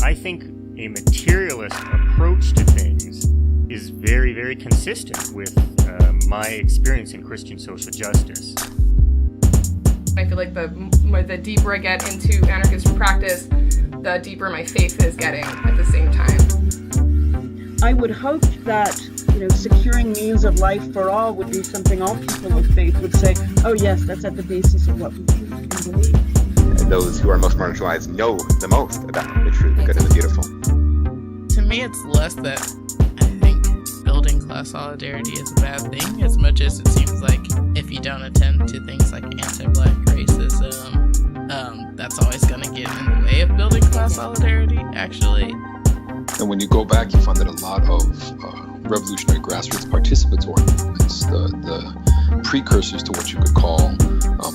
I think a materialist approach to things is very, very consistent with my experience in Christian social justice. I feel like the deeper I get into anarchist practice, the deeper my faith is getting at the same time. I would hope that, securing means of life for all would be something all people of faith would say, oh yes, that's at the basis of what we believe. And those who are most marginalized know the most about the true, the good, and the beautiful. To me, it's less that I think building class solidarity is a bad thing, as much as it seems like if you don't attend to things like anti-Black racism, that's always going to get in the way of building class solidarity, actually. And when you go back, you find that a lot of revolutionary grassroots participatory movements, the precursors to what you could call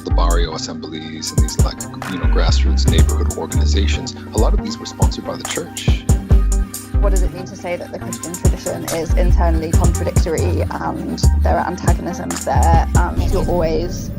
the barrio assemblies and these grassroots neighborhood organizations, a lot of these were sponsored by the church. What does it mean to say that the Christian tradition is internally contradictory and there are antagonisms there and you're always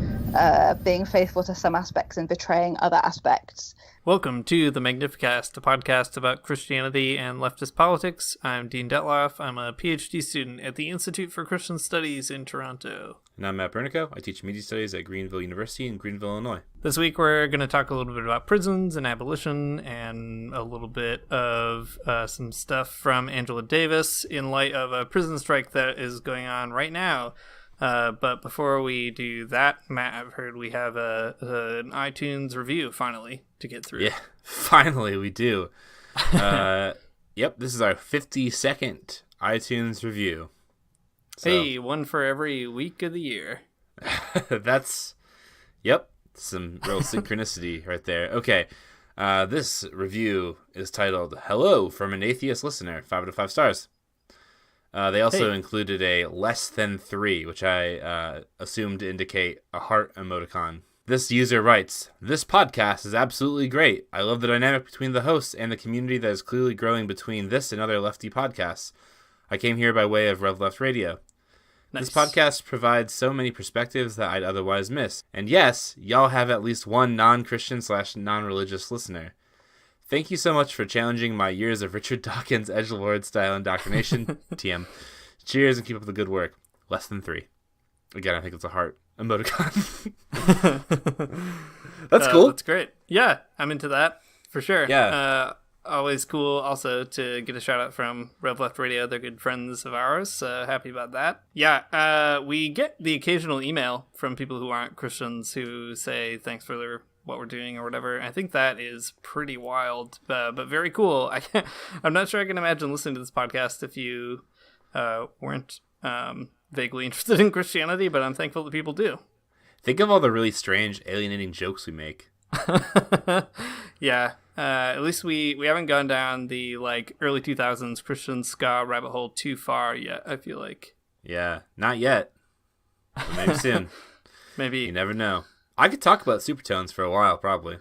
being faithful to some aspects and betraying other aspects? Welcome to the Magnificast, a podcast about Christianity and leftist politics. I'm Dean Detloff. I'm a PhD student at the Institute for Christian Studies in Toronto. And I'm Matt Bernico. I teach media studies at Greenville University in Greenville, Illinois. This week we're going to talk a little bit about prisons and abolition and a little bit of some stuff from Angela Davis in light of a prison strike that is going on right now. But before we do that, Matt, I've heard we have an iTunes review finally to get through. Yeah, finally we do. Yep, this is our 52nd iTunes review. So, hey, one for every week of the year. Yep, some real synchronicity right there. Okay, this review is titled, Hello from an Atheist Listener, 5 out of 5 stars. They also included a less than 3, which I assumed to indicate a heart emoticon. This user writes, This podcast is absolutely great. I love the dynamic between the hosts and the community that is clearly growing between this and other lefty podcasts. I came here by way of Rev Left Radio. Nice. This podcast provides so many perspectives that I'd otherwise miss. And yes, y'all have at least one non-Christian/non-religious listener. Thank you so much for challenging my years of Richard Dawkins edgelord style indoctrination. TM. Cheers and keep up the good work. Less than 3. Again, I think it's a heart emoticon. That's cool. That's great. Yeah, I'm into that for sure. Yeah. Always cool also to get a shout out from Rev Left Radio. They're good friends of ours. Happy about that. Yeah, we get the occasional email from people who aren't Christians who say thanks for what we're doing or whatever. I think that is pretty wild, but very cool. I'm not sure I can imagine listening to this podcast if you weren't vaguely interested in Christianity, but I'm thankful that people do. Think of all the really strange, alienating jokes we make. Yeah, at least we haven't gone down the early 2000s Christian ska rabbit hole too far yet, I feel like. Yeah, not yet. But maybe soon. Maybe. You never know. I could talk about supertones for a while, probably.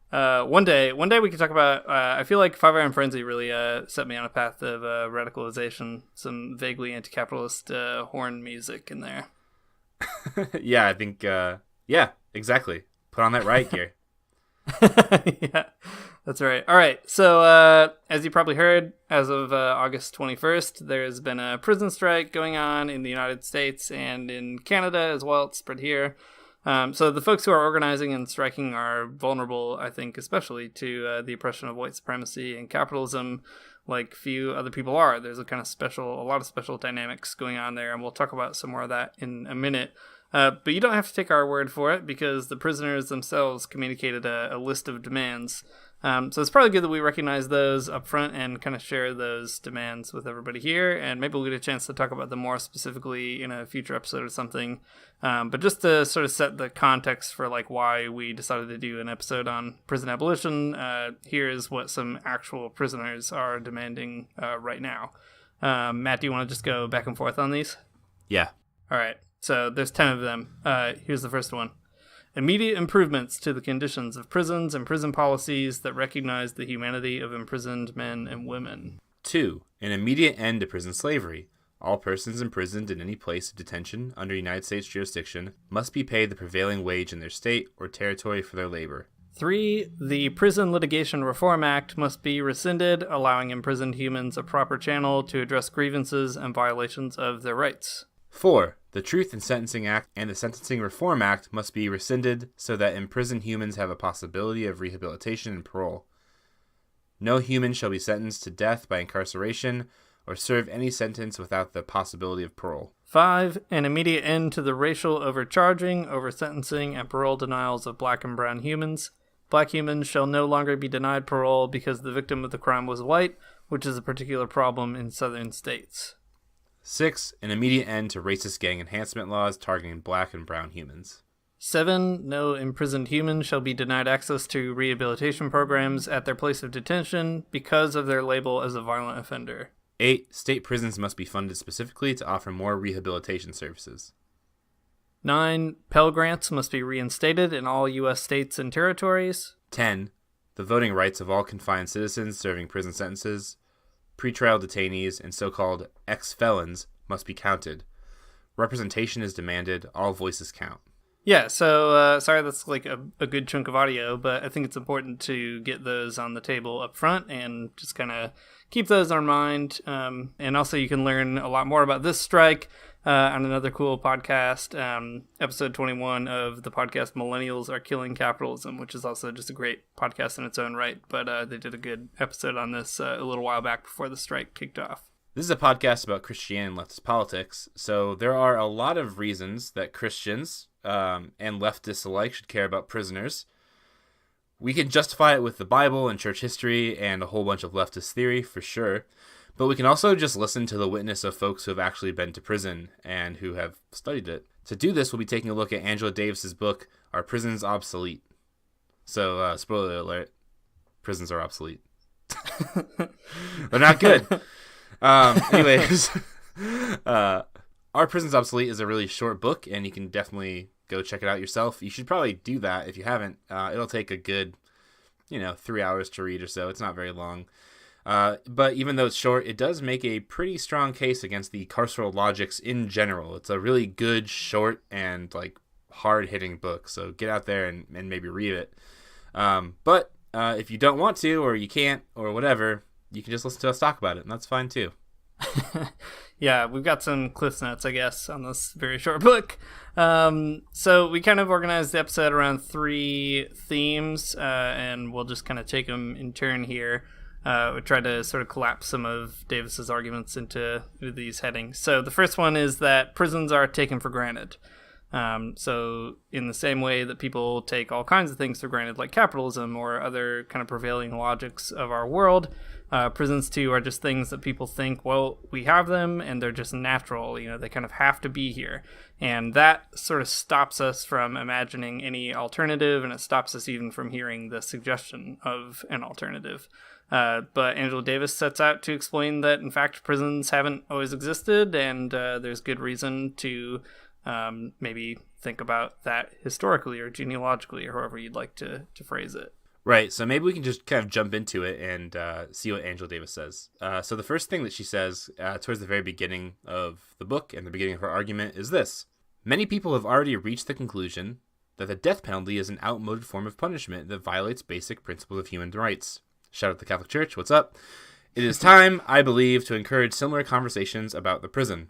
One day we could talk about, I feel like 5 Iron Frenzy really set me on a path of radicalization, some vaguely anti-capitalist horn music in there. Yeah, I think, yeah, exactly. Put on that riot gear. Yeah, that's right. All right, so as you probably heard, as of August 21st, there's been a prison strike going on in the United States and in Canada as well. It's spread here. So the folks who are organizing and striking are vulnerable, I think, especially to the oppression of white supremacy and capitalism, like few other people are. There's a lot of special dynamics going on there, and we'll talk about some more of that in a minute. But you don't have to take our word for it, because the prisoners themselves communicated a list of demands. So it's probably good that we recognize those up front and kind of share those demands with everybody here, and maybe we'll get a chance to talk about them more specifically in a future episode or something. But just to sort of set the context for why we decided to do an episode on prison abolition, here is what some actual prisoners are demanding right now. Matt, do you want to just go back and forth on these? Yeah. All right. So there's 10 of them. Here's the first one. Immediate improvements to the conditions of prisons and prison policies that recognize the humanity of imprisoned men and women. 2. An immediate end to prison slavery. All persons imprisoned in any place of detention under United States jurisdiction must be paid the prevailing wage in their state or territory for their labor. 3, the Prison Litigation Reform Act must be rescinded, allowing imprisoned humans a proper channel to address grievances and violations of their rights. 4, the Truth in Sentencing Act and the Sentencing Reform Act must be rescinded so that imprisoned humans have a possibility of rehabilitation and parole. No human shall be sentenced to death by incarceration or serve any sentence without the possibility of parole. 5, an immediate end to the racial overcharging, oversentencing, and parole denials of black and brown humans. Black humans shall no longer be denied parole because the victim of the crime was white, which is a particular problem in southern states. 6, an immediate end to racist gang enhancement laws targeting black and brown humans. 7, no imprisoned human shall be denied access to rehabilitation programs at their place of detention because of their label as a violent offender. 8, state prisons must be funded specifically to offer more rehabilitation services. 9, Pell Grants must be reinstated in all U.S. states and territories. 10, the voting rights of all confined citizens serving prison sentences, pretrial detainees, and so-called ex-felons must be counted. Representation is demanded. All voices count. Yeah, so sorry that's like a good chunk of audio, but I think it's important to get those on the table up front and just kind of keep those in mind. And also you can learn a lot more about this strike on another cool podcast, episode 21 of the podcast Millennials Are Killing Capitalism, which is also just a great podcast in its own right. But they did a good episode on this a little while back before the strike kicked off. This is a podcast about Christianity and leftist politics, so there are a lot of reasons that Christians and leftists alike should care about prisoners. We can justify it with the Bible and church history and a whole bunch of leftist theory, for sure, but we can also just listen to the witness of folks who have actually been to prison and who have studied it. To do this, we'll be taking a look at Angela Davis's book, Are Prisons Obsolete? So, spoiler alert, prisons are obsolete. They're not good. Anyways, Are Prisons Obsolete is a really short book, and you can definitely go check it out yourself. You should probably do that if you haven't. It'll take a good, 3 hours to read or so. It's not very long. But even though it's short, it does make a pretty strong case against the carceral logics in general. It's a really good, short, and hard-hitting book. So get out there and maybe read it. But if you don't want to, or you can't, or whatever, you can just listen to us talk about it, and that's fine too. Yeah, we've got some cliff notes, I guess, on this very short book. So we kind of organized the episode around 3 themes, and we'll just kind of take them in turn here. We tried to sort of collapse some of Davis's arguments into these headings. So the first one is that prisons are taken for granted. So in the same way that people take all kinds of things for granted, like capitalism or other kind of prevailing logics of our world, prisons too are just things that people think, well, we have them and they're just natural, they kind of have to be here. And that sort of stops us from imagining any alternative, and it stops us even from hearing the suggestion of an alternative. But Angela Davis sets out to explain that, in fact, prisons haven't always existed, and there's good reason to maybe think about that historically or genealogically, or however you'd like to phrase it. Right, so maybe we can just kind of jump into it and see what Angela Davis says. So the first thing that she says towards the very beginning of the book and the beginning of her argument is this. Many people have already reached the conclusion that the death penalty is an outmoded form of punishment that violates basic principles of human rights. Shout out the Catholic Church, what's up? It is time, I believe, to encourage similar conversations about the prison.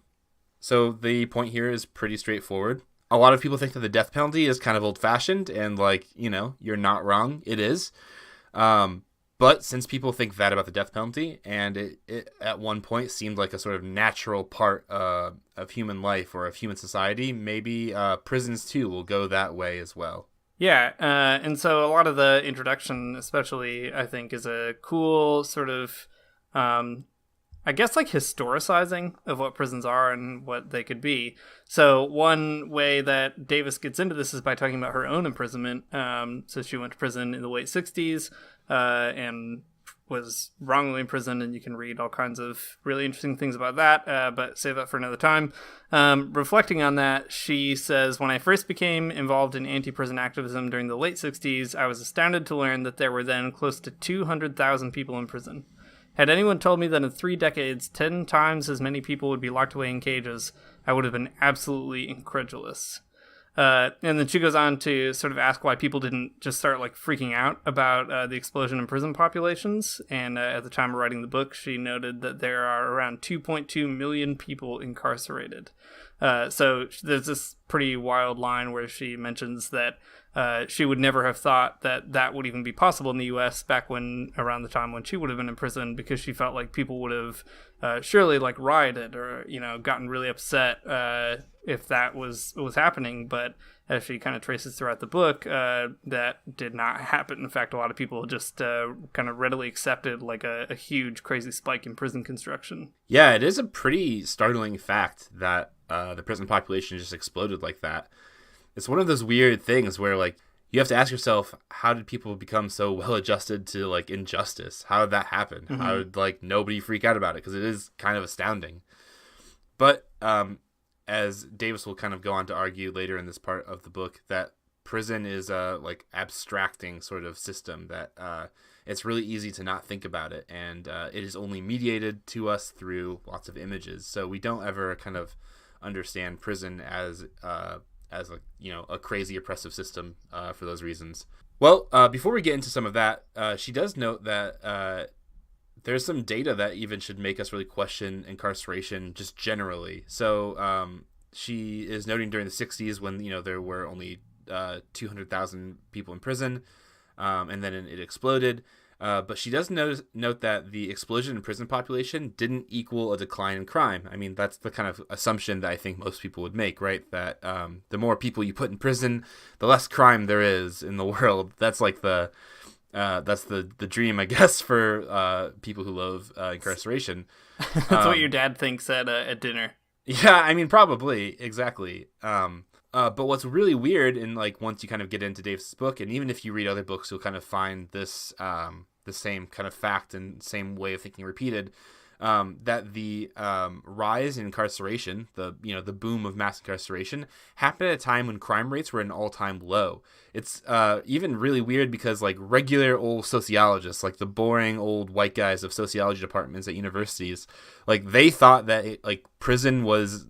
So the point here is pretty straightforward. A lot of people think that the death penalty is kind of old-fashioned, and you're not wrong. It is. But since people think that about the death penalty, and it at one point seemed like a sort of natural part of human life or of human society, maybe prisons too will go that way as well. Yeah, and so a lot of the introduction, especially, I think, is a cool sort of, historicizing of what prisons are and what they could be. So one way that Davis gets into this is by talking about her own imprisonment. So she went to prison in the late 60s and was wrongly imprisoned, and you can read all kinds of really interesting things about that, but save that for another time. Reflecting on that, she says, when I first became involved in anti-prison activism during the late 60s, I was astounded to learn that there were then close to 200,000 people in prison. Had anyone told me that in 3 decades, 10 times as many people would be locked away in cages, I would have been absolutely incredulous. And then she goes on to sort of ask why people didn't just start like freaking out about the explosion in prison populations. And at the time of writing the book, she noted that there are around 2.2 million people incarcerated. So there's this pretty wild line where she mentions that she would never have thought that that would even be possible in the U.S. back when, around the time when she would have been in prison, because she felt like people would have surely like rioted or, you know, gotten really upset if that was happening. But as she kind of traces throughout the book, that did not happen. In fact, a lot of people just kind of readily accepted like a huge crazy spike in prison construction. Yeah, it is a pretty startling fact that the prison population just exploded like that. It's one of those weird things where, like, you have to ask yourself, how did people become so well adjusted to, like, injustice? How did that happen? Mm-hmm. How did, like, nobody freak out about it? Because it is kind of astounding. But as Davis will kind of go on to argue later in this part of the book, that prison is a, like, abstracting sort of system that it's really easy to not think about it. And it is only mediated to us through lots of images. So we don't ever kind of understand prison as a, you know, a crazy oppressive system for those reasons. Well, before we get into some of that, she does note that there's some data that even should make us really question incarceration just generally. So she is noting during the 60s when, you know, there were only 200,000 people in prison, and then it exploded. But she does note that the explosion in prison population didn't equal a decline in crime. I mean, that's the kind of assumption that I think most people would make, right? That the more people you put in prison, the less crime there is in the world. That's like the dream, I guess, for people who loathe incarceration. That's what your dad thinks at dinner. Yeah, I mean, probably, exactly. But what's really weird, and like once you kind of get into Davis's book, and even if you read other books, you'll kind of find this the same kind of fact and same way of thinking repeated, that the rise in incarceration, the boom of mass incarceration, happened at a time when crime rates were at an all-time low. It's even really weird because like regular old sociologists, like the boring old white guys of sociology departments at universities, like they thought that prison was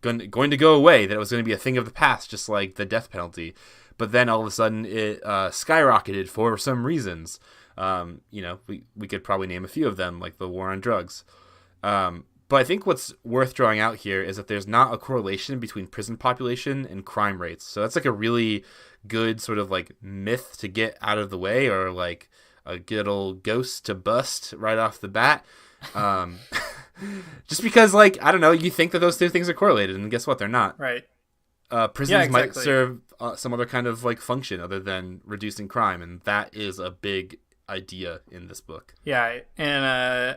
going to go away, that it was going to be a thing of the past, just like the death penalty. But then all of a sudden it skyrocketed for some reasons. We could probably name a few of them, like the war on drugs. But I think what's worth drawing out here is that there's not a correlation between prison population and crime rates. So that's like a really good sort of like myth to get out of the way, or like a good old ghost to bust right off the bat. Just because, like, I don't know, you think that those two things are correlated, and guess what? They're not. Right. Prisons might serve some other kind of like function other than reducing crime, and that is a big idea in this book. Yeah, and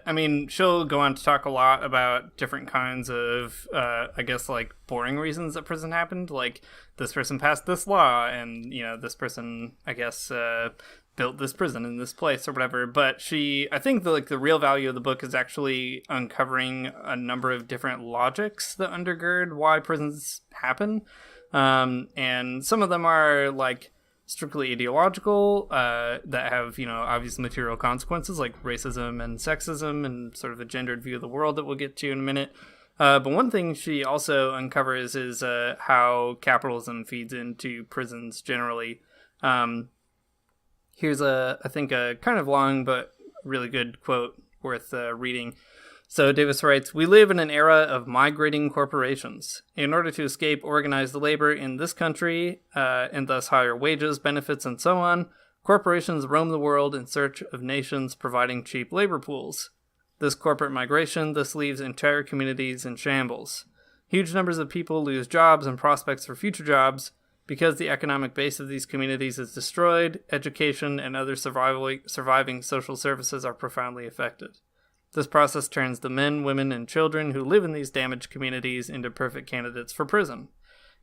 I mean, she'll go on to talk a lot about different kinds of, I guess, like boring reasons that prison happened. Like this person passed this law, and this person, I guess, built this prison in this place or whatever. But I think the real value of the book is actually uncovering a number of different logics that undergird why prisons happen. And some of them are like strictly ideological, that have, obvious material consequences like racism and sexism and sort of a gendered view of the world that we'll get to in a minute. But one thing she also uncovers is how capitalism feeds into prisons generally. Here's I think a kind of long but really good quote worth reading. So Davis writes, "We live in an era of migrating corporations. In order to escape organized labor in this country, and thus higher wages, benefits, and so on, corporations roam the world in search of nations providing cheap labor pools. This corporate migration thus leaves entire communities in shambles. Huge numbers of people lose jobs and prospects for future jobs. Because the economic base of these communities is destroyed, education and other surviving social services are profoundly affected. This process turns the men, women, and children who live in these damaged communities into perfect candidates for prison.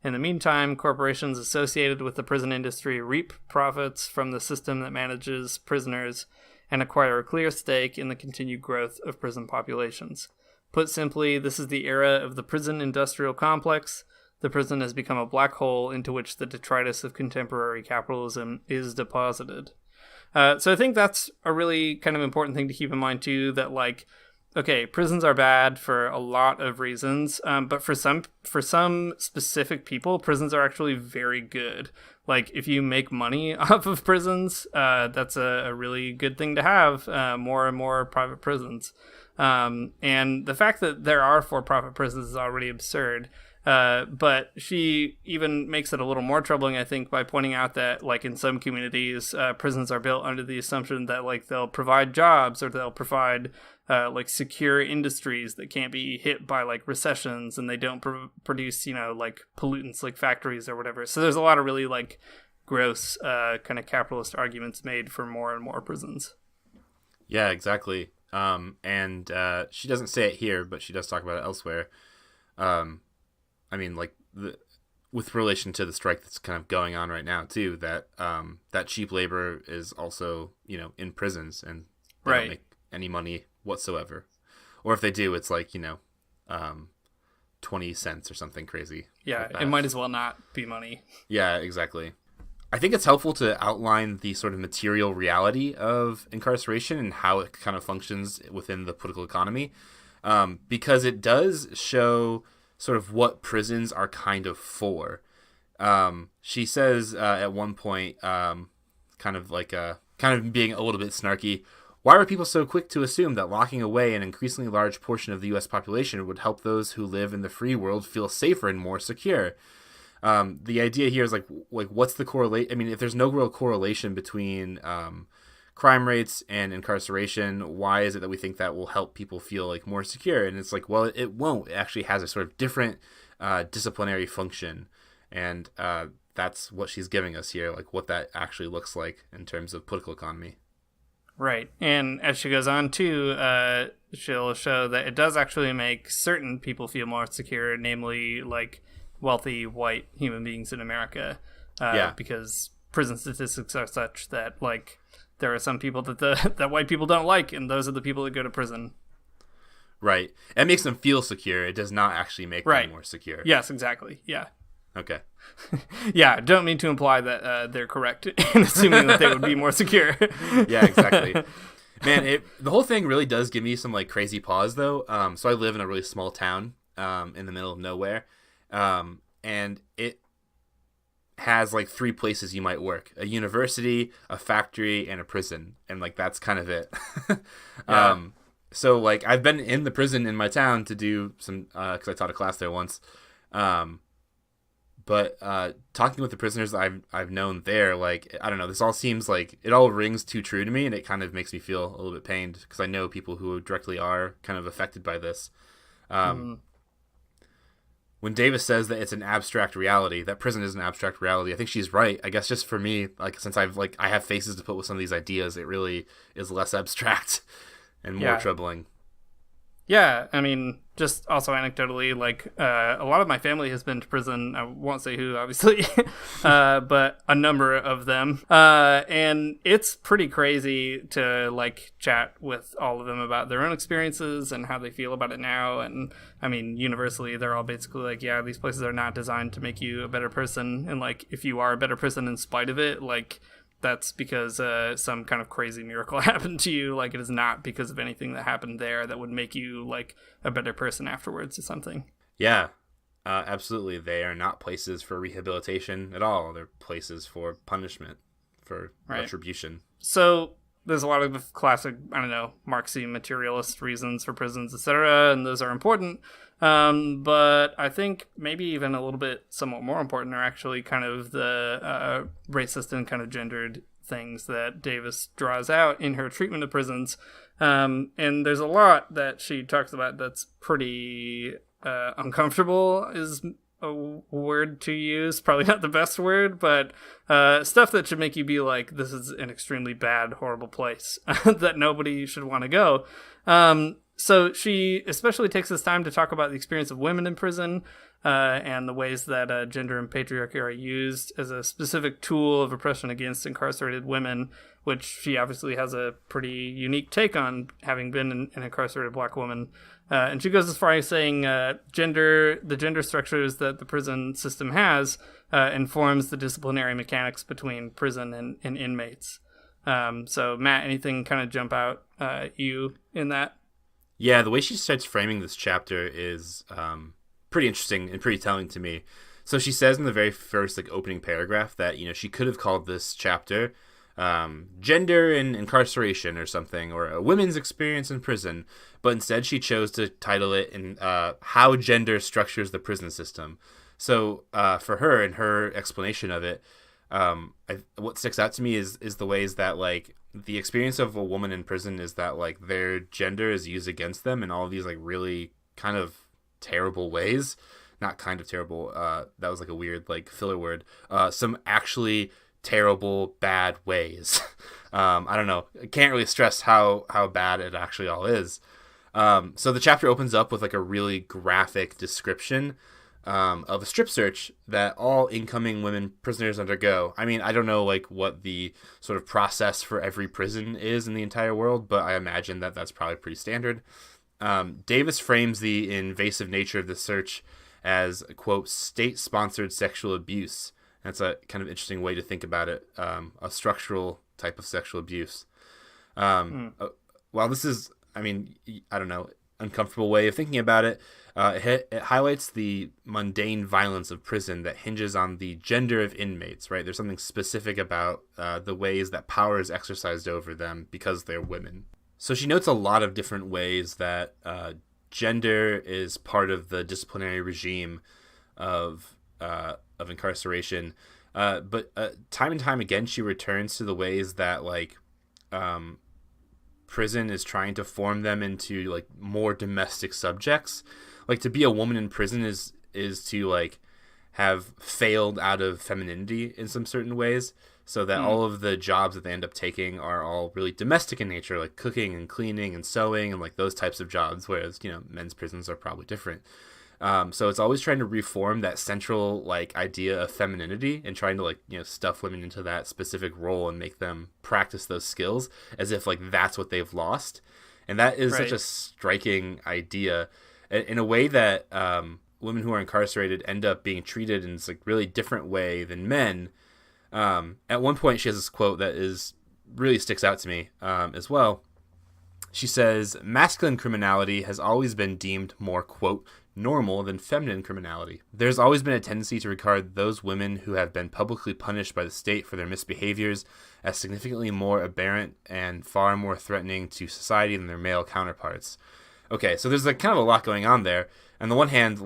In the meantime, corporations associated with the prison industry reap profits from the system that manages prisoners and acquire a clear stake in the continued growth of prison populations. Put simply, this is the era of the prison industrial complex. The prison has become a black hole into which the detritus of contemporary capitalism is deposited." So I think that's a really kind of important thing to keep in mind too, that okay, prisons are bad for a lot of reasons, but for some specific people, prisons are actually very good. Like, if you make money off of prisons, that's a really good thing to have, more and more private prisons. And the fact that there are for-profit prisons is already absurd. But she even makes it a little more troubling, I think, by pointing out that, like, in some communities, prisons are built under the assumption that, like, they'll provide jobs, or they'll provide, like, secure industries that can't be hit by, like, recessions, and they don't produce, like, pollutants like factories or whatever. So there's a lot of really, like, gross kind of capitalist arguments made for more and more prisons. Yeah, exactly. And she doesn't say it here, but she does talk about it elsewhere. I mean, like, with relation to the strike that's kind of going on right now, too, that that cheap labor is also, in prisons, and they don't make any money whatsoever. Or if they do, it's like, 20 cents or something crazy. Yeah, like it might as well not be money. Yeah, exactly. I think it's helpful to outline the sort of material reality of incarceration and how it kind of functions within the political economy, because it does show sort of what prisons are kind of for. She says at one point, kind of being a little bit snarky, why were people so quick to assume that locking away an increasingly large portion of the U.S. population would help those who live in the free world feel safer and more secure? The idea here is like what's the correlate? I mean, if there's no real correlation between crime rates and incarceration, why is it that we think that will help people feel like more secure? And it's like, well, it won't. It actually has a sort of different disciplinary function, and that's what she's giving us here, like what that actually looks like in terms of political economy. Right. And as she goes on too, she'll show that it does actually make certain people feel more secure, namely like wealthy white human beings in America, because prison statistics are such that, like, there are some people that white people don't like, and those are the people that go to prison. Right. It makes them feel secure. It does not actually make them more secure. Yes, exactly. Yeah. Okay. Yeah, don't mean to imply that they're correct in assuming that they would be more secure. Yeah, exactly. Man, the whole thing really does give me some, like, crazy pause, though. So I live in a really small town in the middle of nowhere, and it has like 3 places you might work: a university, a factory, and a prison. And like, that's kind of it. So like, I've been in the prison in my town to do some, cause I taught a class there once. But talking with the prisoners I've known there, like, I don't know, this all seems like it all rings too true to me, and it kind of makes me feel a little bit pained, because I know people who directly are kind of affected by this. When Davis says that it's an abstract reality, that prison is an abstract reality, I think she's right. I guess just for me, like, since I have faces to put with some of these ideas, it really is less abstract and more troubling. Yeah, I mean, just also anecdotally, like, a lot of my family has been to prison. I won't say who, obviously, but a number of them. And it's pretty crazy to, like, chat with all of them about their own experiences and how they feel about it now. And, I mean, universally, they're all basically like, yeah, these places are not designed to make you a better person. And, like, if you are a better person in spite of it, like, that's because some kind of crazy miracle happened to you. Like, it is not because of anything that happened there that would make you, like, a better person afterwards or something. Yeah, absolutely. They are not places for rehabilitation at all. They're places for punishment, for retribution. So there's a lot of classic, I don't know, Marxian materialist reasons for prisons, etc., and those are important. But I think maybe even a little bit somewhat more important are actually kind of the racist and kind of gendered things that Davis draws out in her treatment of prisons. And there's a lot that she talks about that's pretty uncomfortable is a word to use. Probably not the best word, but stuff that should make you be like, this is an extremely bad, horrible place that nobody should want to go. So she especially takes this time to talk about the experience of women in prison and the ways that gender and patriarchy are used as a specific tool of oppression against incarcerated women, which she obviously has a pretty unique take on, having been an incarcerated black woman. And she goes as far as saying the gender structures that the prison system has informs the disciplinary mechanics between prison and inmates. So Matt, anything kind of jump out you in that? Yeah, the way she starts framing this chapter is pretty interesting and pretty telling to me. So she says in the very first opening paragraph that she could have called this chapter gender and incarceration or something, or a women's experience in prison, but instead she chose to title it in how gender structures the prison system. So for her and her explanation of it, what sticks out to me is the ways that the experience of a woman in prison is that their gender is used against them in all of these really kind of terrible ways. Not kind of terrible. That was a weird filler word. Some actually terrible, bad ways. I don't know. I can't really stress how bad it actually all is. So the chapter opens up with a really graphic description of a strip search that all incoming women prisoners undergo. I mean, I don't know what the sort of process for every prison is in the entire world, but I imagine that that's probably pretty standard. Davis frames the invasive nature of the search as, quote, state-sponsored sexual abuse. That's a kind of interesting way to think about it, a structural type of sexual abuse. While this is, I don't know, uncomfortable way of thinking about it, it highlights the mundane violence of prison that hinges on the gender of inmates, right? There's something specific about the ways that power is exercised over them because they're women. So she notes a lot of different ways that gender is part of the disciplinary regime of incarceration, but time and time again she returns to the ways that prison is trying to form them into more domestic subjects. To be a woman in prison is to have failed out of femininity in some certain ways, so that all of the jobs that they end up taking are all really domestic in nature, like cooking and cleaning and sewing and those types of jobs, whereas men's prisons are probably different. So it's always trying to reform that central idea of femininity and trying to stuff women into that specific role and make them practice those skills as if that's what they've lost. And that is such a striking idea in a way that women who are incarcerated end up being treated in this really different way than men. At one point she has this quote that really sticks out to me as well. She says, masculine criminality has always been deemed more, quote, normal than feminine criminality. There's always been a tendency to regard those women who have been publicly punished by the state for their misbehaviors as significantly more aberrant and far more threatening to society than their male counterparts. Okay, so there's kind of a lot going on there. On the one hand,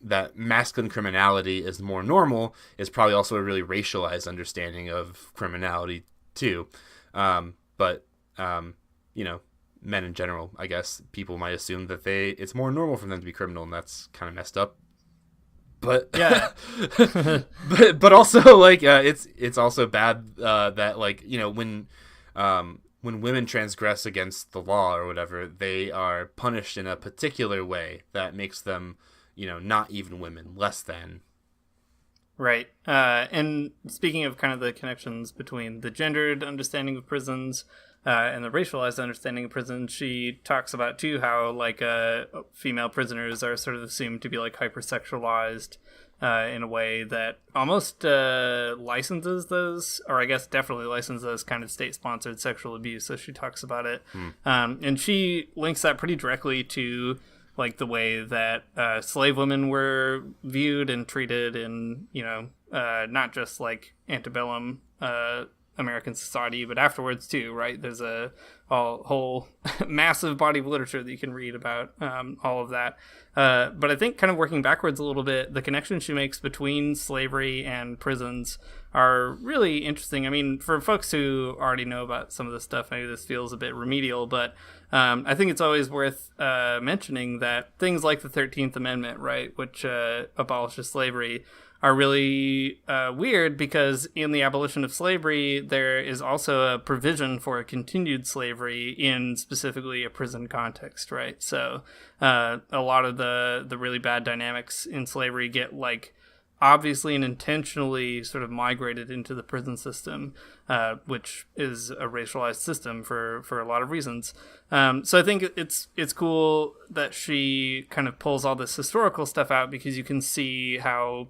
that masculine criminality is more normal is probably also a really racialized understanding of criminality too. But men in general, I guess people might assume that it's more normal for them to be criminal, and that's kind of messed up. But yeah, but also it's also bad that when women transgress against the law or whatever, they are punished in a particular way that makes them not even women, less than. Right. And speaking of kind of the connections between the gendered understanding of prisons and the racialized understanding of prisons, she talks about too how female prisoners are sort of assumed to be hypersexualized in a way that almost licenses those, or I guess definitely licenses those kind of state-sponsored sexual abuse. So she talks about it, and she links that pretty directly to the way that slave women were viewed and treated in not just antebellum American society, but afterwards too, right? There's a whole massive body of literature that you can read about all of that. But I think kind of working backwards a little bit, the connection she makes between slavery and prisons are really interesting. I mean, for folks who already know about some of this stuff, maybe this feels a bit remedial, but I think it's always worth mentioning that things like the 13th Amendment, right, which abolishes slavery, are really weird because in the abolition of slavery, there is also a provision for a continued slavery in specifically a prison context, right? So a lot of the really bad dynamics in slavery get obviously and intentionally sort of migrated into the prison system, which is a racialized system for a lot of reasons. So I think it's cool that she kind of pulls all this historical stuff out because you can see how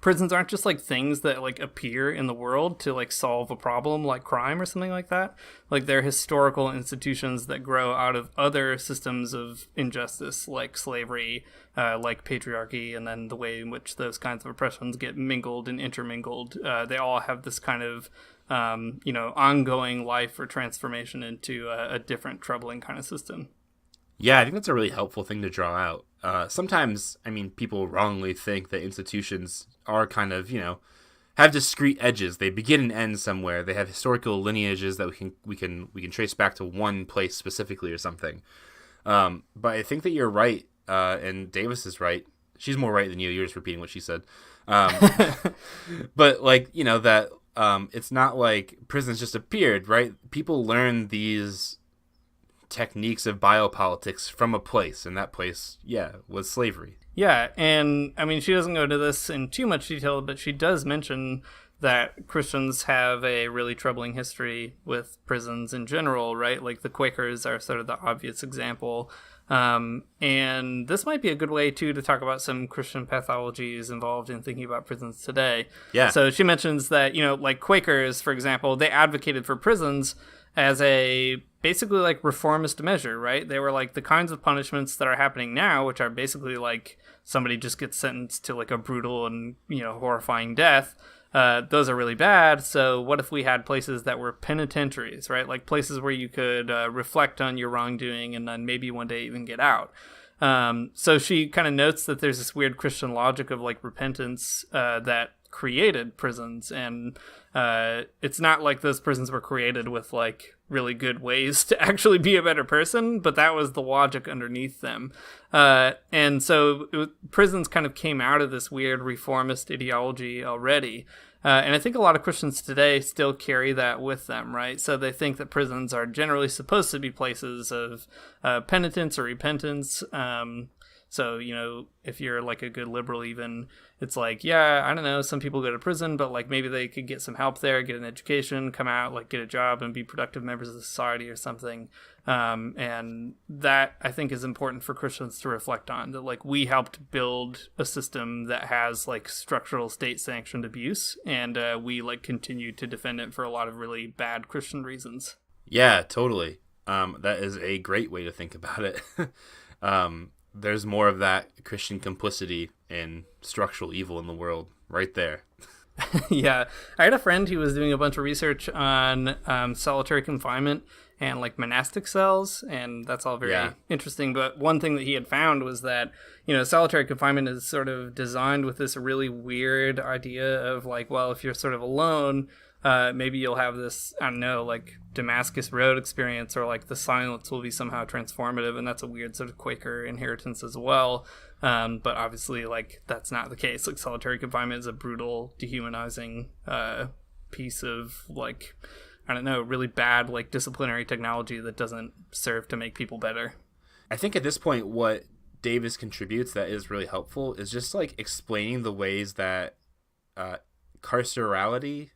prisons aren't just like things that like appear in the world to like solve a problem like crime or something like that. Like they're historical institutions that grow out of other systems of injustice like slavery, like patriarchy, and then the way in which those kinds of oppressions get mingled and intermingled. They all have this kind of ongoing life or transformation into a different troubling kind of system. Yeah, I think that's a really helpful thing to draw out. Sometimes, I mean, people wrongly think that institutions are kind of, have discrete edges. They begin and end somewhere. They have historical lineages that we can trace back to one place specifically or something. But I think that you're right, and Davis is right. She's more right than you. You're just repeating what she said. But that it's not like prisons just appeared, right? People learn these techniques of biopolitics from a place, and that place was slavery. Yeah, and I mean, she doesn't go into this in too much detail, but she does mention that Christians have a really troubling history with prisons in general, right? Like the Quakers are sort of the obvious example, and this might be a good way too to talk about some Christian pathologies involved in thinking about prisons today. Yeah, so she mentions that like Quakers, for example, they advocated for prisons as a basically like reformist measure, right? They were like the kinds of punishments that are happening now, which are basically like somebody just gets sentenced to like a brutal and horrifying death. Those are really bad. So what if we had places that were penitentiaries, right? Like places where you could reflect on your wrongdoing and then maybe one day even get out. So she kind of notes that there's this weird Christian logic of like repentance that created prisons, and it's not like those prisons were created with like really good ways to actually be a better person, but that was the logic underneath them. And so prisons kind of came out of this weird reformist ideology already. And I think a lot of Christians today still carry that with them, right? So they think that prisons are generally supposed to be places of penitence or repentance. So, if you're like a good liberal even, it's like, yeah, I don't know, some people go to prison, but like maybe they could get some help there, get an education, come out, like get a job and be productive members of the society or something. And that I think is important for Christians to reflect on, that like we helped build a system that has like structural state sanctioned abuse, and we like continue to defend it for a lot of really bad Christian reasons. Yeah, totally. That is a great way to think about it. There's more of that Christian complicity in structural evil in the world right there. Yeah. I had a friend who was doing a bunch of research on solitary confinement and like monastic cells, and that's all very interesting. But one thing that he had found was that, solitary confinement is sort of designed with this really weird idea of like, well, if you're sort of alone, maybe you'll have this, I don't know, like Damascus Road experience, or like the silence will be somehow transformative. And that's a weird sort of Quaker inheritance as well. But obviously, like, that's not the case. Like, solitary confinement is a brutal, dehumanizing piece of, like, I don't know, really bad, like, disciplinary technology that doesn't serve to make people better. I think at this point, what Davis contributes that is really helpful is just, like, explaining the ways that carcerality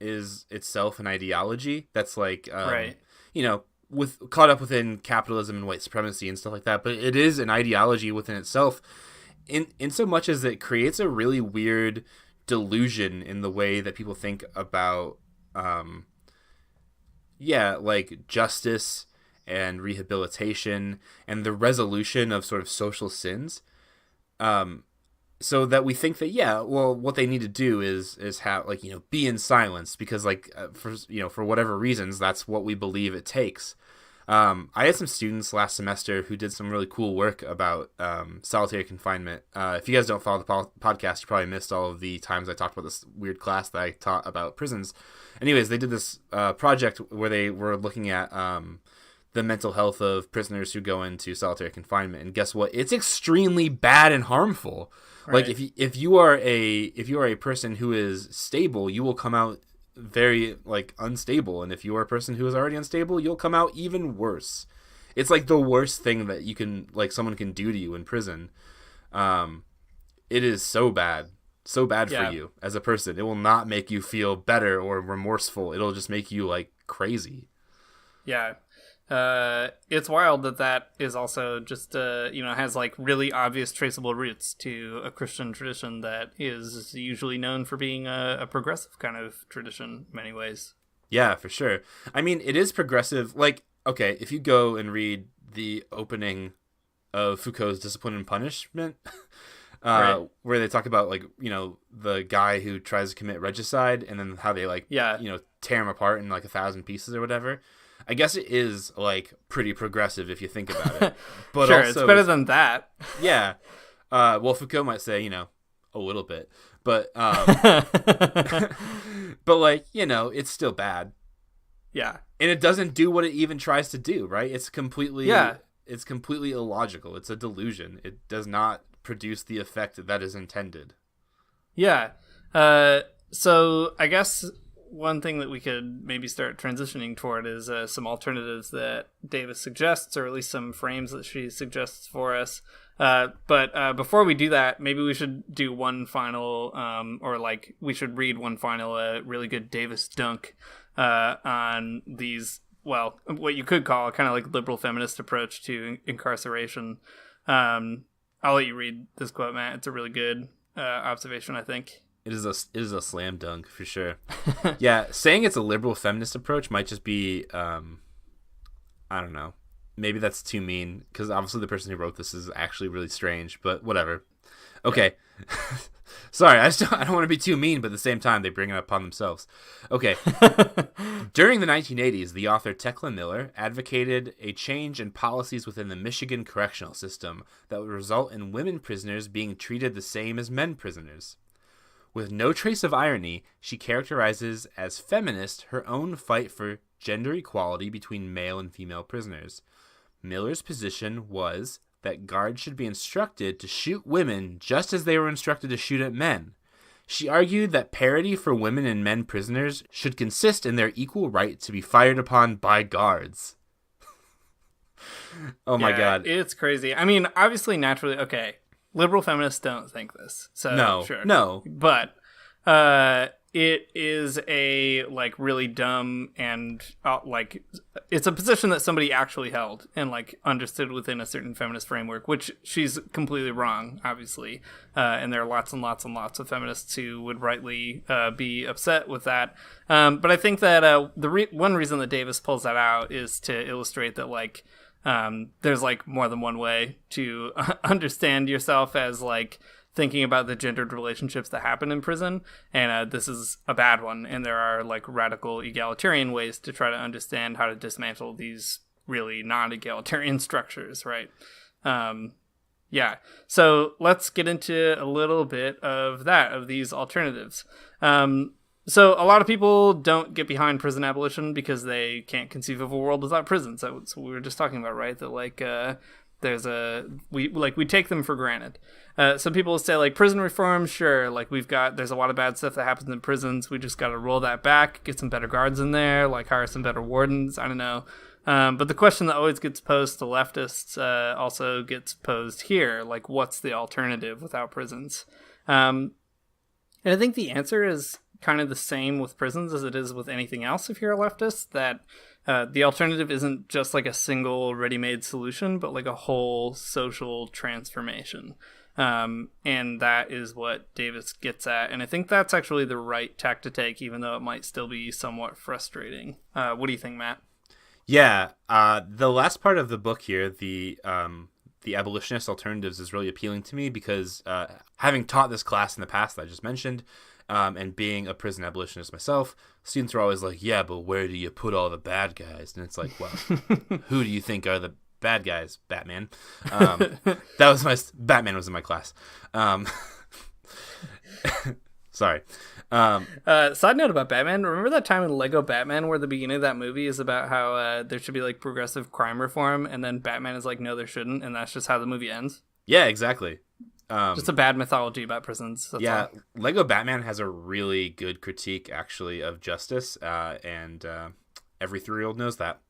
is itself an ideology that's like, right. With caught up within capitalism and white supremacy and stuff like that, but it is an ideology within itself, in so much as it creates a really weird delusion in the way that people think about, like justice and rehabilitation and the resolution of sort of social sins. So that we think that, what they need to do is have, like, be in silence because, like, for whatever reasons, that's what we believe it takes. I had some students last semester who did some really cool work about solitary confinement. If you guys don't follow the podcast, you probably missed all of the times I talked about this weird class that I taught about prisons. Anyways, they did this project where they were looking at the mental health of prisoners who go into solitary confinement, and guess what? It's extremely bad and harmful. Right. Like if you are a person who is stable, you will come out very like unstable, and if you are a person who is already unstable, you'll come out even worse. It's like the worst thing that you can, like, someone can do to you in prison. It is so bad for you as a person. It will not make you feel better or remorseful. It'll just make you like crazy. Yeah. it's wild that is also just has like really obvious traceable roots to a Christian tradition that is usually known for being a progressive kind of tradition in many ways. Yeah, for sure. I mean, it is progressive. Like, okay, if you go and read the opening of Foucault's Discipline and Punishment, right, where they talk about, like, the guy who tries to commit regicide and then how they, like, tear him apart in, like, 1,000 pieces or whatever. I guess it is, like, pretty progressive if you think about it. But sure, also, it's better than that. Yeah. Well, Foucault might say, a little bit. But, but like, it's still bad. Yeah. And it doesn't do what it even tries to do, right? It's completely illogical. It's a delusion. It does not produce the effect that is intended. Yeah. So I guess one thing that we could maybe start transitioning toward is some alternatives that Davis suggests, or at least some frames that she suggests for us. But before we do that, maybe we should do one final, we should read one final really good Davis dunk on these, well, what you could call kind of like liberal feminist approach to incarceration. I'll let you read this quote, Matt. It's a really good observation, I think. It is a slam dunk for sure. Yeah, saying it's a liberal feminist approach might just be, I don't know. Maybe that's too mean, because obviously the person who wrote this is actually really strange, but whatever. Okay. Sorry, I don't want to be too mean, but at the same time, they bring it upon themselves. Okay. During the 1980s, the author Tekla Miller advocated a change in policies within the Michigan correctional system that would result in women prisoners being treated the same as men prisoners. With no trace of irony, she characterizes as feminist her own fight for gender equality between male and female prisoners. Miller's position was that guards should be instructed to shoot women just as they were instructed to shoot at men. She argued that parity for women and men prisoners should consist in their equal right to be fired upon by guards. Oh my God. It's crazy. I mean, obviously, naturally, okay, liberal feminists don't think this. So no, sure. No. But it is a like really dumb and like it's a position that somebody actually held and like understood within a certain feminist framework, which she's completely wrong, obviously. And there are lots and lots and lots of feminists who would rightly be upset with that. But I think that one reason that Davis pulls that out is to illustrate that like there's like more than one way to understand yourself as like thinking about the gendered relationships that happen in prison, and this is a bad one, and there are like radical egalitarian ways to try to understand how to dismantle these really non-egalitarian structures, right? So let's get into a little bit of these alternatives. So a lot of people don't get behind prison abolition because they can't conceive of a world without prisons. That's what we were just talking about, right? That like we take them for granted. Some people say like prison reform, sure, like there's a lot of bad stuff that happens in prisons. We just got to roll that back, get some better guards in there, like hire some better wardens. I don't know. But the question that always gets posed to leftists also gets posed here, like what's the alternative without prisons? And I think the answer is kind of the same with prisons as it is with anything else if you're a leftist, that the alternative isn't just like a single ready-made solution, but like a whole social transformation. And that is what Davis gets at. And I think that's actually the right tack to take, even though it might still be somewhat frustrating. What do you think, Matt? Yeah, the last part of the book here, the abolitionist alternatives, is really appealing to me because having taught this class in the past that I just mentioned, and being a prison abolitionist myself, students are always like, yeah, but where do you put all the bad guys? And it's like, well, who do you think are the bad guys? Batman. Batman was in my class. Sorry. Side note about Batman. Remember that time in Lego Batman where the beginning of that movie is about how there should be like progressive crime reform, and then Batman is like, no, there shouldn't, and that's just how the movie ends? Yeah, exactly. Just a bad mythology about prisons. That's yeah, all. Lego Batman has a really good critique, actually, of justice, and every 3-year-old knows that.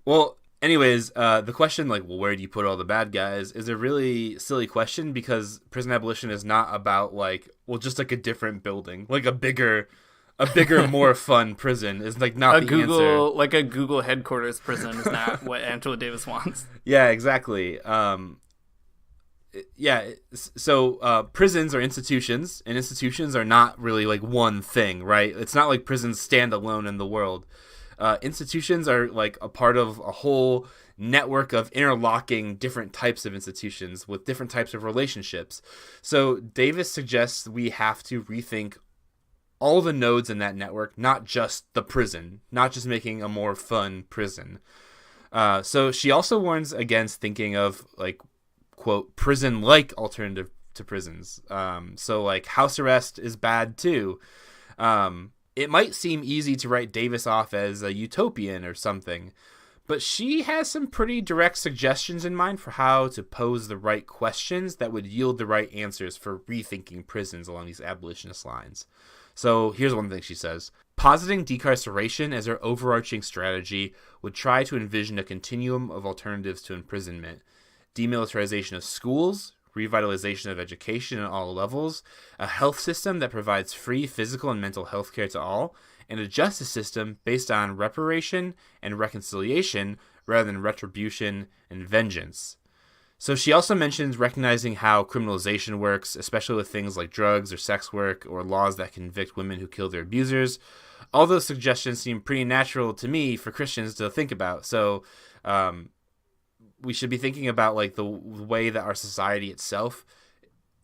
Well, anyways, the question, like, well, where do you put all the bad guys, is a really silly question, because prison abolition is not about, like, well, just like a different building, like a bigger a bigger, more fun prison is like not a the Google answer. like a Google headquarters prison is not what Angela Davis wants. Yeah, exactly. So prisons are institutions, and institutions are not really like one thing, right? It's not like prisons stand alone in the world. Institutions are like a part of a whole network of interlocking different types of institutions with different types of relationships. So Davis suggests we have to rethink all the nodes in that network, not just the prison, not just making a more fun prison. So she also warns against thinking of like, quote, prison-like alternative to prisons. So like house arrest is bad too. It might seem easy to write Davis off as a utopian or something, but she has some pretty direct suggestions in mind for how to pose the right questions that would yield the right answers for rethinking prisons along these abolitionist lines. So here's one thing she says. Positing decarceration as her overarching strategy would try to envision a continuum of alternatives to imprisonment. Demilitarization of schools, revitalization of education at all levels, a health system that provides free physical and mental health care to all, and a justice system based on reparation and reconciliation rather than retribution and vengeance. So she also mentions recognizing how criminalization works, especially with things like drugs or sex work or laws that convict women who kill their abusers. All those suggestions seem pretty natural to me for Christians to think about. So we should be thinking about like the way that our society itself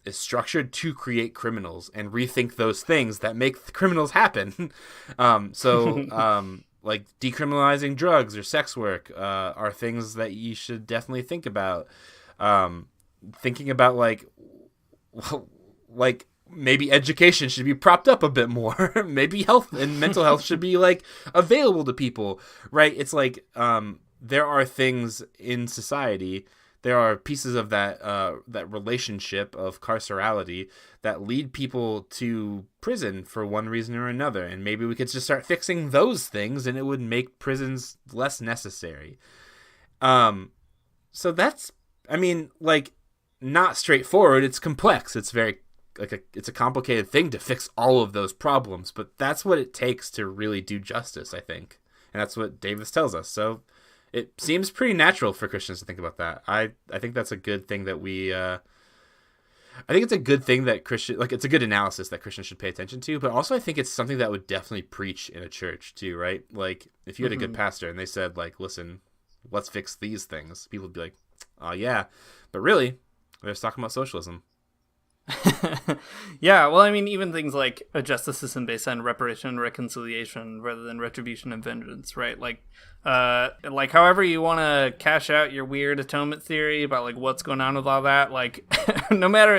is structured to create criminals and rethink those things that make the criminals happen. Like decriminalizing drugs or sex work are things that you should definitely think about. Thinking about like maybe education should be propped up a bit more. Maybe health and mental health should be like available to people, right? It's like there are things in society, there are pieces of that relationship of carcerality that lead people to prison for one reason or another, and maybe we could just start fixing those things and it would make prisons less necessary. So that's, I mean, like, not straightforward. It's complex. It's very it's a complicated thing to fix all of those problems, but that's what it takes to really do justice, I think. And that's what Davis tells us. So it seems pretty natural for Christians to think about that. I think that's a good thing that we I think it's a good thing that it's a good analysis that Christians should pay attention to, but also I think it's something that would definitely preach in a church too, right? Like if you had a good pastor and they said like, listen, let's fix these things, people would be like, oh yeah, but really they're just talking about socialism. Yeah, well, I mean, even things like a justice system based on reparation and reconciliation rather than retribution and vengeance, right? Like however you want to cash out your weird atonement theory about like what's going on with all that, like no matter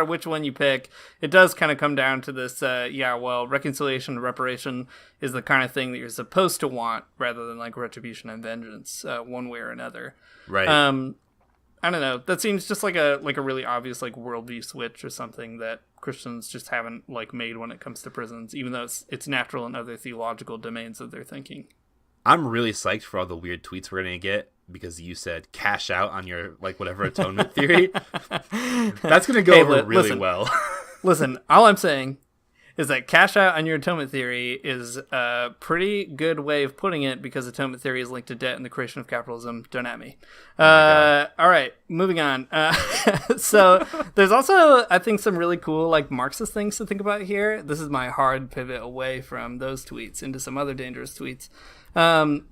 which one you pick, it does kind of come down to this, reconciliation and reparation is the kind of thing that you're supposed to want rather than like retribution and vengeance, one way or another. Right. I don't know. That seems just like a really obvious like worldview switch or something that Christians just haven't like made when it comes to prisons, even though it's natural in other theological domains of their thinking. I'm really psyched for all the weird tweets we're gonna get because you said cash out on your like whatever atonement theory. That's gonna go over really well. Listen, all I'm saying is that cash out on your atonement theory is a pretty good way of putting it because atonement theory is linked to debt and the creation of capitalism. Don't at me. All right, moving on. So there's also, I think, some really cool like Marxist things to think about here. This is my hard pivot away from those tweets into some other dangerous tweets.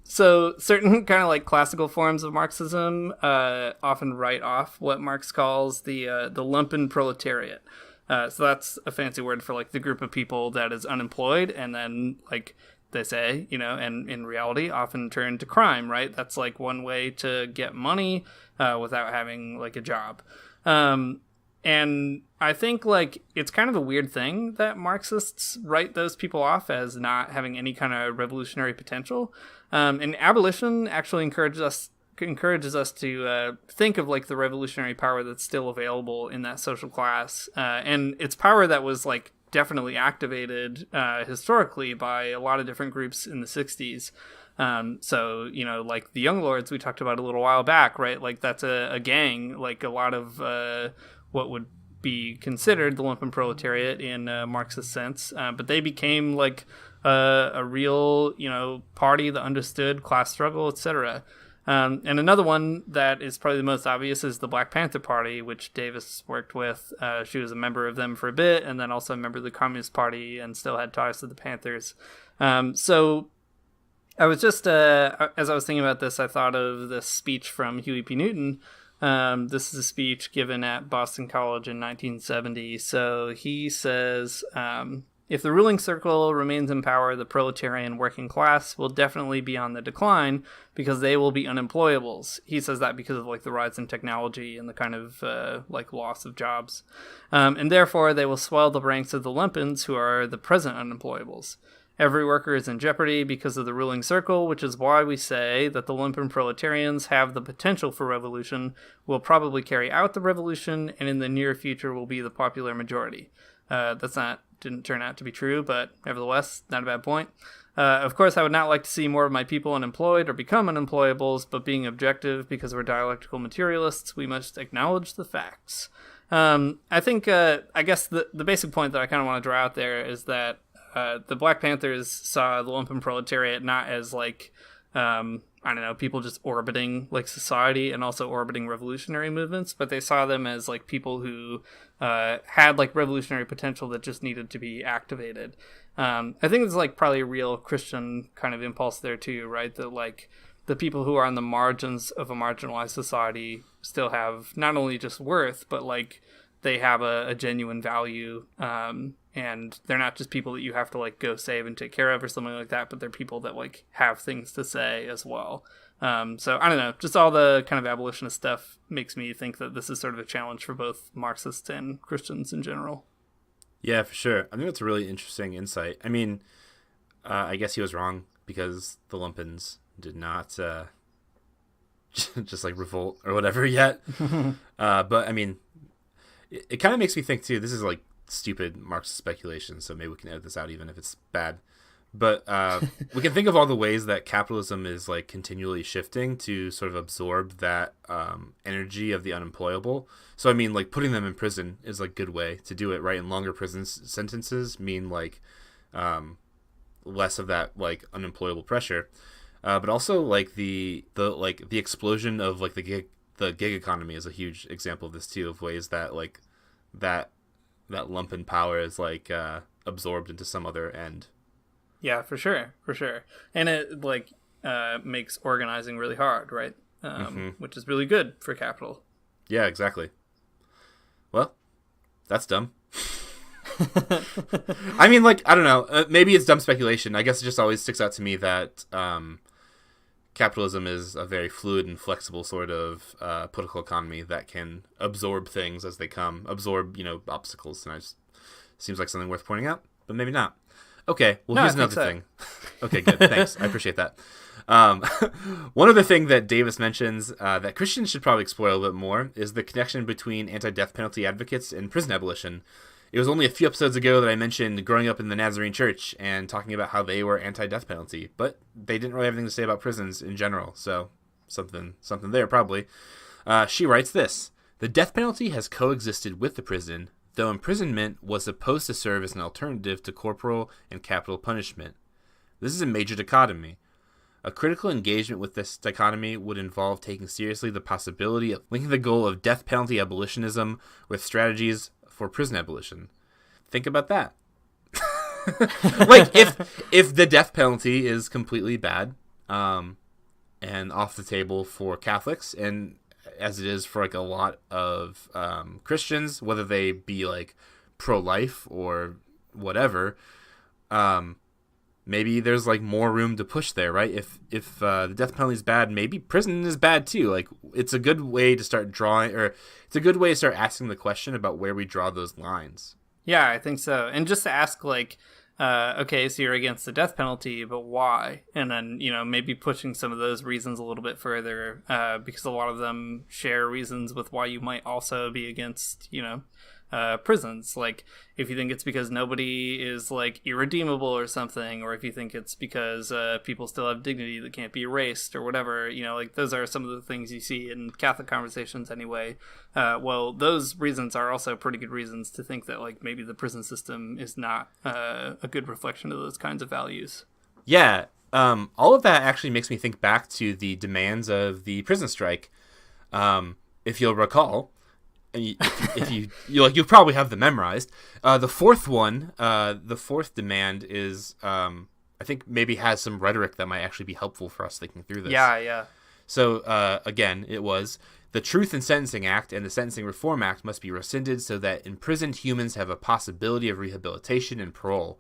So certain kind of like classical forms of Marxism often write off what Marx calls the lumpen proletariat. So that's a fancy word for like the group of people that is unemployed and then like they say, and in reality often turn to crime, right? That's like one way to get money without having like a job. And I think like it's kind of a weird thing that Marxists write those people off as not having any kind of revolutionary potential. And abolition actually encourages us to think of like the revolutionary power that's still available in that social class, and it's power that was like definitely activated historically by a lot of different groups in the 60s. So like the Young Lords we talked about a little while back, right? Like that's a gang. Like a lot of what would be considered the lumpen proletariat in a Marxist sense, but they became like a real, party that understood class struggle, etc. And another one that is probably the most obvious is the Black Panther Party, which Davis worked with. She was a member of them for a bit, and then also a member of the Communist Party, and still had ties to the Panthers. So I was just, as I was thinking about this, I thought of this speech from Huey P. Newton. This is a speech given at Boston College in 1970. So he says, if the ruling circle remains in power, the proletarian working class will definitely be on the decline because they will be unemployables. He says that because of like the rise in technology and the kind of loss of jobs. And therefore, they will swell the ranks of the lumpens who are the present unemployables. Every worker is in jeopardy because of the ruling circle, which is why we say that the lumpen proletarians have the potential for revolution, will probably carry out the revolution, and in the near future will be the popular majority. Didn't turn out to be true, but nevertheless, not a bad point. Of course, I would not like to see more of my people unemployed or become unemployables, but being objective, because we're dialectical materialists, we must acknowledge the facts. I think, I guess the basic point that I kind of want to draw out there is that the Black Panthers saw the lumpen proletariat not as like, people just orbiting like society and also orbiting revolutionary movements, but they saw them as like people who had like revolutionary potential that just needed to be activated. I think there's like probably a real Christian kind of impulse there too, right? That like the people who are on the margins of a marginalized society still have not only just worth, but like they have a genuine value. And they're not just people that you have to like go save and take care of or something like that, but they're people that like have things to say as well. So I don't know, just all the kind of abolitionist stuff makes me think that this is sort of a challenge for both Marxists and Christians in general. Yeah, for sure. I think that's a really interesting insight. I mean, I guess he was wrong because the lumpens did not just like revolt or whatever yet. But I mean, it kind of makes me think too, this is like stupid Marxist speculation, so maybe we can edit this out even if it's bad. But we can think of all the ways that capitalism is like continually shifting to sort of absorb that energy of the unemployable. So I mean, like putting them in prison is like a good way to do it, right? And longer prison sentences mean like less of that like unemployable pressure. But also like the explosion of like the gig economy is a huge example of this too, of ways that like that lumpen power is like absorbed into some other end. Yeah, for sure. And it like makes organizing really hard, right? Which is really good for capital. Yeah, exactly. Well, that's dumb. I mean, like, I don't know. Maybe it's dumb speculation. I guess it just always sticks out to me that capitalism is a very fluid and flexible sort of political economy that can absorb things as they come, obstacles. And it just seems like something worth pointing out, but maybe not. Okay, well, here's another thing. Okay, good. Thanks. I appreciate that. One other thing that Davis mentions that Christians should probably explore a little bit more is the connection between anti-death penalty advocates and prison abolition. It was only a few episodes ago that I mentioned growing up in the Nazarene Church and talking about how they were anti-death penalty, but they didn't really have anything to say about prisons in general, so something there probably. She writes this: the death penalty has coexisted with the prison, though imprisonment was supposed to serve as an alternative to corporal and capital punishment. This is a major dichotomy. A critical engagement with this dichotomy would involve taking seriously the possibility of linking the goal of death penalty abolitionism with strategies for prison abolition. Think about that. Like, if the death penalty is completely bad and off the table for Catholics, and as it is for like a lot of Christians, whether they be like pro-life or whatever, maybe there's like more room to push there, right? If the death penalty is bad, maybe prison is bad too. Like, it's a good way to start it's a good way to start asking the question about where we draw those lines. Yeah, I think so. And just to ask like, okay, so you're against the death penalty, but why? And then, maybe pushing some of those reasons a little bit further, because a lot of them share reasons with why you might also be against, prisons. Like, if you think it's because nobody is like irredeemable or something, or if you think it's because people still have dignity that can't be erased or whatever, like those are some of the things you see in Catholic conversations anyway. Well, those reasons are also pretty good reasons to think that like maybe the prison system is not a good reflection of those kinds of values. Yeah. All of that actually makes me think back to the demands of the prison strike. If you'll recall, if you probably have them memorized. The fourth one, the fourth demand is, I think maybe has some rhetoric that might actually be helpful for us thinking through this. Yeah. So again, it was the Truth in Sentencing Act and the Sentencing Reform Act must be rescinded so that imprisoned humans have a possibility of rehabilitation and parole.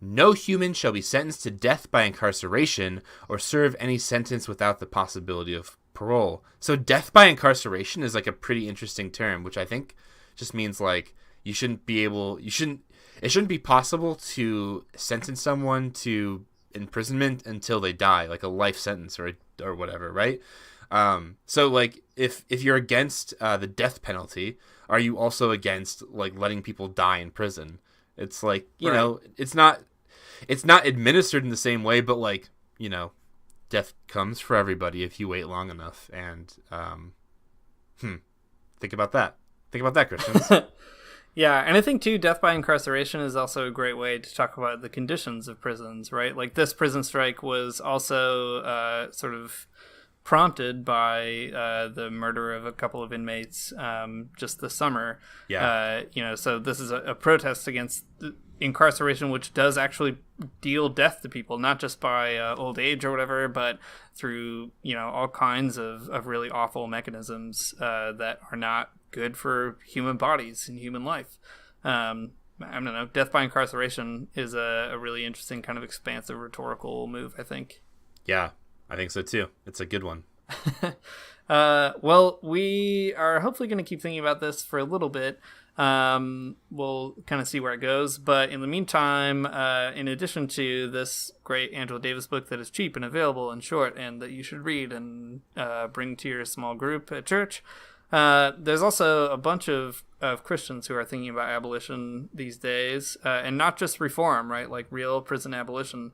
No human shall be sentenced to death by incarceration or serve any sentence without the possibility of parole. So death by incarceration is like a pretty interesting term, which I think just means like it shouldn't be possible to sentence someone to imprisonment until they die, like a life sentence or whatever, right? So like if you're against the death penalty, are you also against like letting people die in prison? It's like, you know, it's not administered in the same way, but like, death comes for everybody if you wait long enough. And think about that. Think about that, Christians. Yeah, and I think too, death by incarceration is also a great way to talk about the conditions of prisons, right? Like this prison strike was also sort of prompted by the murder of a couple of inmates just this summer. Yeah. So this is a protest against incarceration, which does actually deal death to people, not just by old age or whatever, but through, all kinds of really awful mechanisms that are not good for human bodies and human life. I don't know. Death by incarceration is a really interesting kind of expansive rhetorical move, I think. Yeah, I think so too. It's a good one. Well, we are hopefully going to keep thinking about this for a little bit. We'll kind of see where it goes. But in the meantime, in addition to this great Angela Davis book that is cheap and available and short and that you should read and bring to your small group at church, there's also a bunch of Christians who are thinking about abolition these days, and not just reform, right? Like real prison abolition.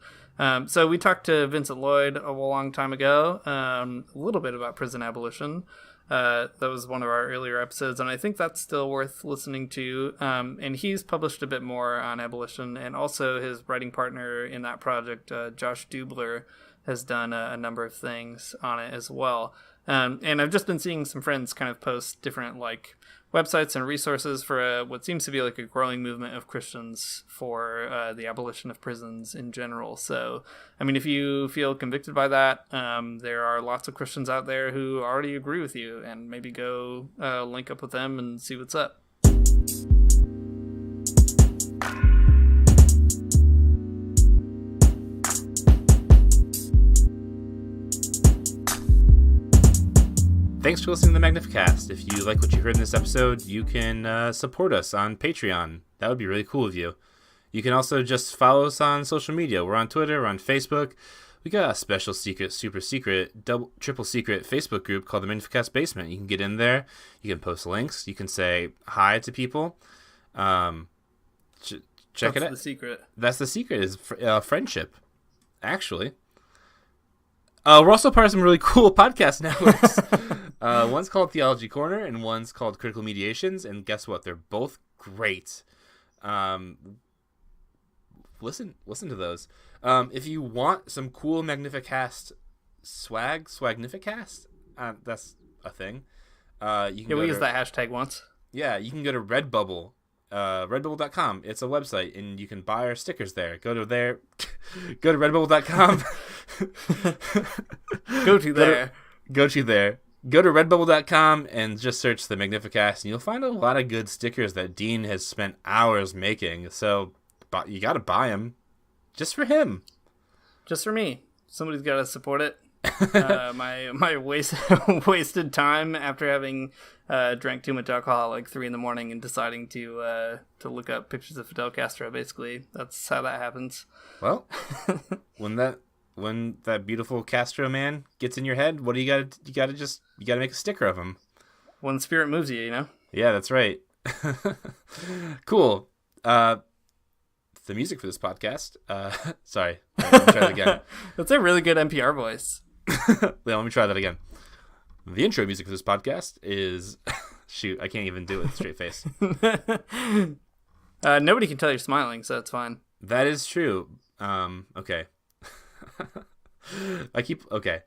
So we talked to Vincent Lloyd a long time ago, a little bit about prison abolition. That was one of our earlier episodes, and I think that's still worth listening to. And he's published a bit more on abolition, and also his writing partner in that project, Josh Dubler, has done a number of things on it as well. And I've just been seeing some friends kind of post different like websites and resources for what seems to be like a growing movement of Christians for the abolition of prisons in general. So, I mean, if you feel convicted by that, there are lots of Christians out there who already agree with you, and maybe go link up with them and see what's up. Thanks for listening to the Magnificast. If you like what you heard in this episode, you can support us on Patreon. That would be really cool of you. You can also just follow us on social media. We're on Twitter, we're on Facebook. We got a special secret, super secret, triple secret Facebook group called the Magnificast Basement. You can get in there. You can post links. You can say hi to people. Check it out. That's the secret. That's the secret, is friendship, actually. We're also part of some really cool podcast networks. One's called Theology Corner and one's called Critical Mediations. And guess what? They're both great. Listen to those. If you want some cool Magnificast swagnificast, that's a thing. You can we used that hashtag once. Yeah, you can go to Redbubble. Redbubble.com. It's a website, and you can buy our stickers there. Go to redbubble.com. Go to there. Go to redbubble.com and just search the Magnificast, and you'll find a lot of good stickers that Dean has spent hours making. So you got to buy them just for him. Just for me. Somebody's got to support it. My wasted time after having drank too much alcohol at like 3 a.m. and deciding to look up pictures of Fidel Castro. Basically, that's how that happens. Well, when that beautiful Castro man gets in your head, what do you got to make a sticker of him. When the spirit moves you, Yeah, that's right. Cool. The music for this podcast. Sorry. Let me try that again. That's a really good NPR voice. Let me try that again. The intro music for this podcast is... Shoot, I can't even do it with a straight face. Nobody can tell you're smiling, so it's fine. That is true. Okay. Okay.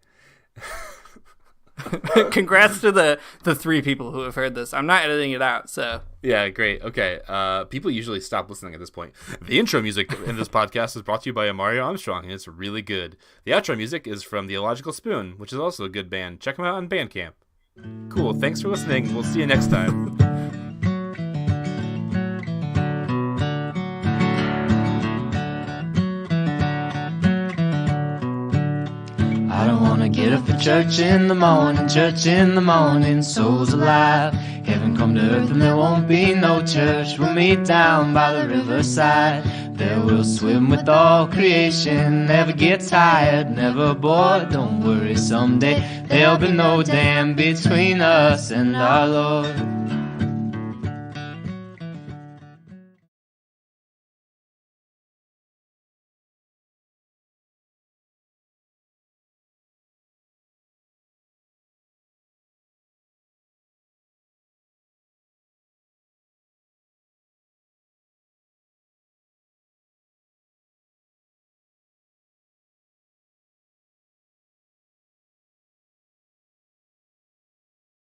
Congrats to the 3 people who have heard this. I'm not editing it out, so. Yeah, great. Okay. People usually stop listening at this point. The intro music in this podcast is brought to you by Mario Armstrong, and it's really good. The outro music is from The Illogical Spoon, which is also a good band. Check them out on Bandcamp. Cool. Thanks for listening. We'll see you next time. I don't wanna get up for church in the morning, souls alive. Heaven come to earth and there won't be no church. We'll meet down by the riverside. There we'll swim with all creation. Never get tired, never bored. Don't worry, someday there'll be no dam between us and our Lord.